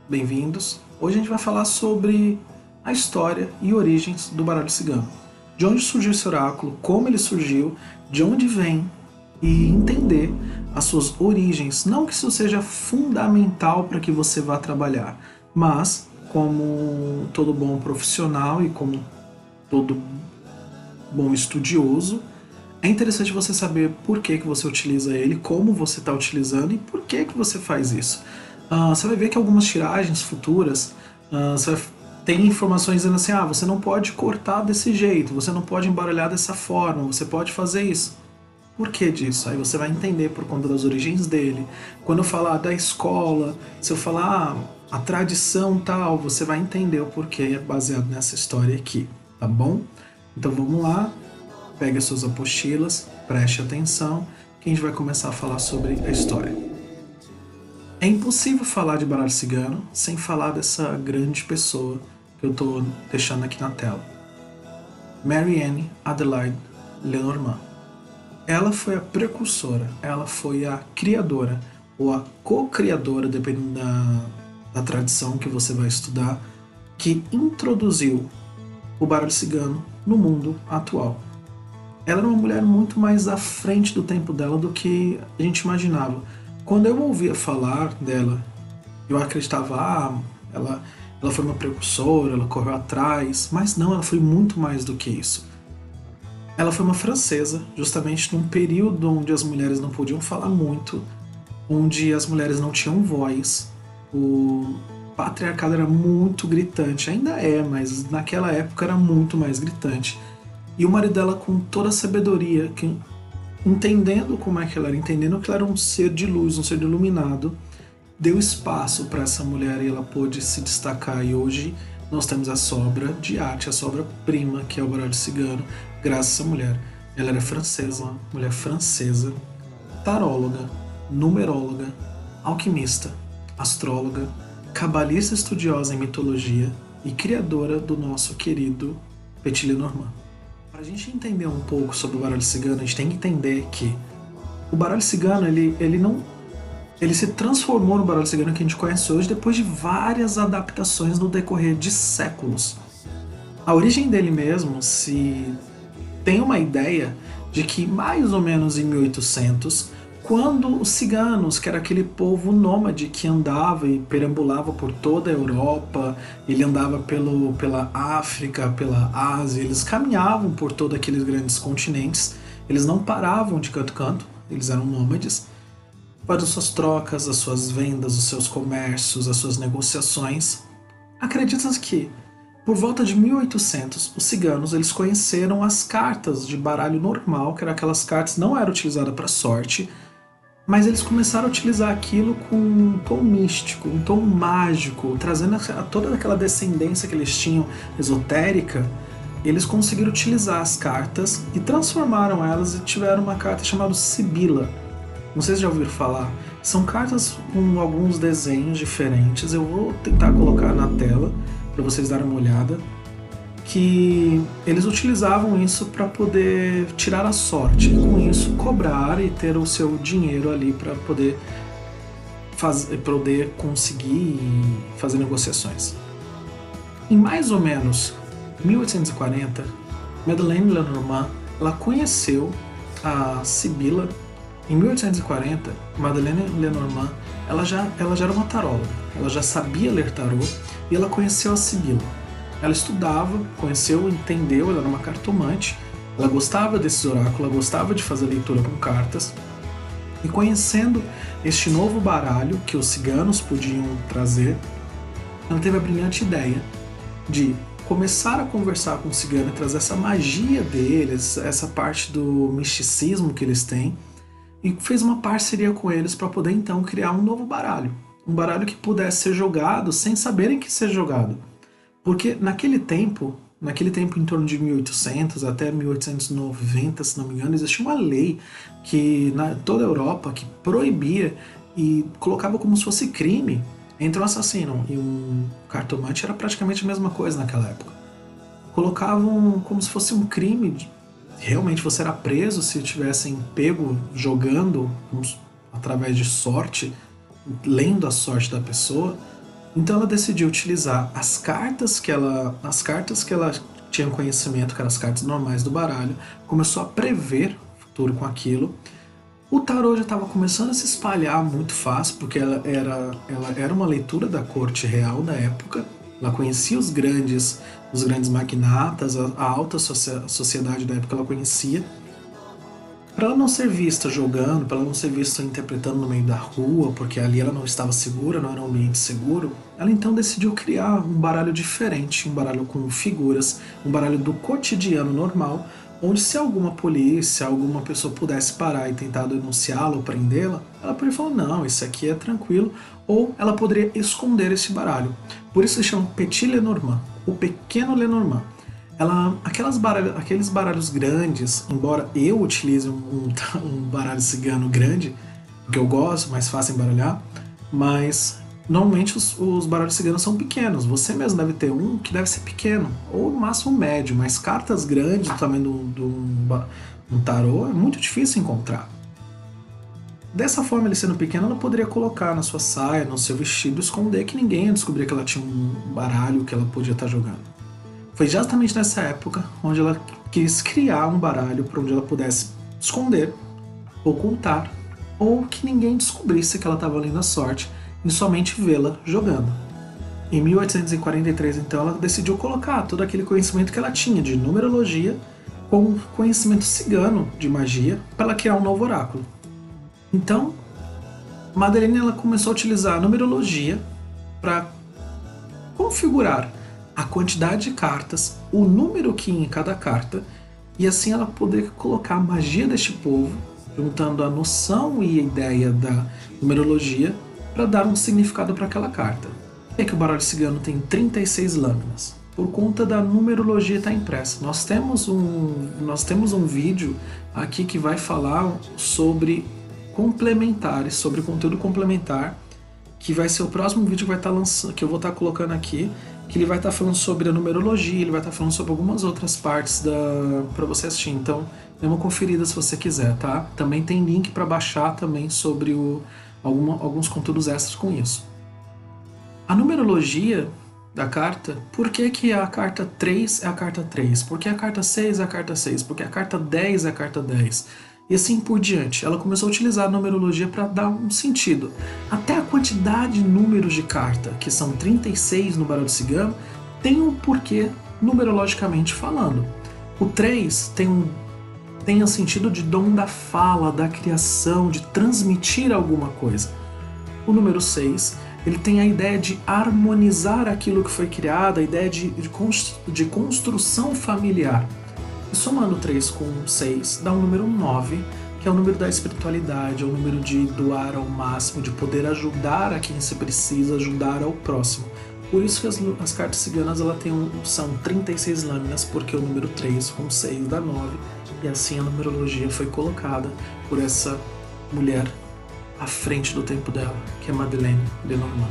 bem-vindos. Hoje a gente vai falar sobre a história e origens do baralho cigano. De onde surgiu esse oráculo, como ele surgiu, de onde vem e entender as suas origens. Não que isso seja fundamental para que você vá trabalhar, mas como todo bom profissional e como todo bom estudioso, é interessante você saber por que você utiliza ele, como você está utilizando e por que você faz isso. Você vai ver que algumas tiragens futuras tem informações dizendo assim: você não pode cortar desse jeito, você não pode embaralhar dessa forma, você pode fazer isso. Por que disso? Aí você vai entender por conta das origens dele. Quando eu falar da escola, se eu falar a tradição tal, você vai entender o porquê baseado nessa história aqui, tá bom? Então vamos lá, pegue as suas apostilas, preste atenção, que a gente vai começar a falar sobre a história. É impossível falar de baralho cigano sem falar dessa grande pessoa que eu estou deixando aqui na tela. Mary Anne Adelaide Lenormand. Ela foi a precursora, ela foi a criadora, ou a co-criadora, dependendo da tradição que você vai estudar, que introduziu o baralho cigano no mundo atual. Ela era uma mulher muito mais à frente do tempo dela do que a gente imaginava. Quando eu ouvia falar dela, eu acreditava, ela foi uma precursora, ela correu atrás, mas não, ela foi muito mais do que isso. Ela foi uma francesa, justamente num período onde as mulheres não podiam falar muito, onde as mulheres não tinham voz, o patriarcado era muito gritante, ainda é, mas naquela época era muito mais gritante. E o marido dela, com toda a sabedoria, entendendo como é que ela era, entendendo que ela era um ser de luz, um ser iluminado, deu espaço para essa mulher e ela pôde se destacar. E hoje nós temos essa obra de arte, essa obra-prima, que é o baralho cigano, graças a essa mulher. Ela era francesa, mulher francesa, taróloga, numeróloga, alquimista, astróloga, cabalista estudiosa em mitologia e criadora do nosso querido Petit Lenormand. Para a gente entender um pouco sobre o baralho cigano, a gente tem que entender que o baralho cigano ele se transformou no baralho cigano que a gente conhece hoje depois de várias adaptações no decorrer de séculos. A origem dele mesmo se tem uma ideia de que mais ou menos em 1800, quando os ciganos, que era aquele povo nômade que andava e perambulava por toda a Europa, ele andava pela África, pela Ásia, eles caminhavam por todos aqueles grandes continentes, eles não paravam de canto a canto, eles eram nômades, para as suas trocas, as suas vendas, os seus comércios, as suas negociações. Acredita-se que, por volta de 1800, os ciganos eles conheceram as cartas de baralho normal, que eram aquelas cartas que não eram utilizadas para sorte, mas eles começaram a utilizar aquilo com um tom místico, um tom mágico, trazendo toda aquela descendência que eles tinham esotérica. Eles conseguiram utilizar as cartas e transformaram elas e tiveram uma carta chamada Sibila. Não sei se já ouviram falar. São cartas com alguns desenhos diferentes. Eu vou tentar colocar na tela para vocês darem uma olhada. Que eles utilizavam isso para poder tirar a sorte, e com isso cobrar e ter o seu dinheiro ali para poder conseguir fazer negociações. Em mais ou menos 1840, Madeleine Lenormand ela conheceu a Sibila. Em 1840, Madeleine Lenormand ela já era uma taróloga, ela já sabia ler tarô e ela conheceu a Sibila. Ela estudava, conheceu, entendeu, ela era uma cartomante, ela gostava desses oráculos, ela gostava de fazer leitura com cartas, e conhecendo este novo baralho que os ciganos podiam trazer, ela teve a brilhante ideia de começar a conversar com o cigano e trazer essa magia deles, essa parte do misticismo que eles têm, e fez uma parceria com eles para poder então criar um novo baralho. Um baralho que pudesse ser jogado sem saberem que ser jogado. Porque naquele tempo em torno de 1800 até 1890, se não me engano, existia uma lei que na toda a Europa que proibia e colocava como se fosse crime entre um assassino e um cartomante. Era praticamente a mesma coisa naquela época. Colocavam como se fosse um crime. Realmente você era preso se tivessem pego jogando através de sorte, lendo a sorte da pessoa. Então ela decidiu utilizar as cartas que ela tinha conhecimento, que eram as cartas normais do baralho, começou a prever o futuro com aquilo. O tarô já estava começando a se espalhar muito fácil, porque ela era uma leitura da corte real da época. Ela conhecia os grandes magnatas, a alta sociedade da época ela conhecia. Para ela não ser vista jogando, para ela não ser vista interpretando no meio da rua, porque ali ela não estava segura, não era um ambiente seguro, ela então decidiu criar um baralho diferente, um baralho com figuras, um baralho do cotidiano normal, onde se alguma polícia, alguma pessoa pudesse parar e tentar denunciá-la ou prendê-la, ela poderia falar, não, isso aqui é tranquilo, ou ela poderia esconder esse baralho. Por isso se chama Petit Lenormand, o pequeno Lenormand. Aqueles baralhos grandes, embora eu utilize um baralho cigano grande, porque eu gosto, mais fácil embaralhar, mas normalmente os baralhos ciganos são pequenos. Você mesmo deve ter um que deve ser pequeno, ou no máximo médio, mas cartas grandes do tamanho de um tarô é muito difícil encontrar. Dessa forma, ele sendo pequeno, ela poderia colocar na sua saia, no seu vestido, esconder que ninguém ia descobrir que ela tinha um baralho que ela podia estar jogando. Foi justamente nessa época onde ela quis criar um baralho para onde ela pudesse esconder, ocultar, ou que ninguém descobrisse que ela estava lendo a sorte e somente vê-la jogando. Em 1843, então, ela decidiu colocar todo aquele conhecimento que ela tinha de numerologia com conhecimento cigano de magia para ela criar um novo oráculo. Então, Madeleine ela começou a utilizar a numerologia para configurar a quantidade de cartas, o número que ia em cada carta, e assim ela poder colocar a magia deste povo, juntando a noção e a ideia da numerologia, para dar um significado para aquela carta. É que o baralho cigano tem 36 lâminas, por conta da numerologia estar impressa. Nós temos um vídeo aqui que vai falar sobre complementares, sobre conteúdo complementar, que vai ser o próximo vídeo que vai estar lançando, que eu vou estar colocando aqui, que ele vai estar falando sobre a numerologia, ele vai estar falando sobre algumas outras partes para você assistir. Então, dê uma conferida se você quiser, tá? Também tem link para baixar também sobre alguns conteúdos extras com isso. A numerologia da carta, por que a carta 3 é a carta 3? Por que a carta 6 é a carta 6? Por que a carta 10 é a carta 10? E assim por diante. Ela começou a utilizar a numerologia para dar um sentido. Até a quantidade de números de carta, que são 36 no baralho cigano, tem um porquê numerologicamente falando. O 3 tem o sentido de dom da fala, da criação, de transmitir alguma coisa. O número 6, ele tem a ideia de harmonizar aquilo que foi criado, a ideia de construção familiar. E somando 3 com 6 dá um número 9, que é o número da espiritualidade, é o número de doar ao máximo, de poder ajudar a quem se precisa, ajudar ao próximo. Por isso que as cartas ciganas são 36 lâminas, porque o número 3 com 6 dá 9, e assim a numerologia foi colocada por essa mulher à frente do tempo dela, que é Madeleine Lenormand.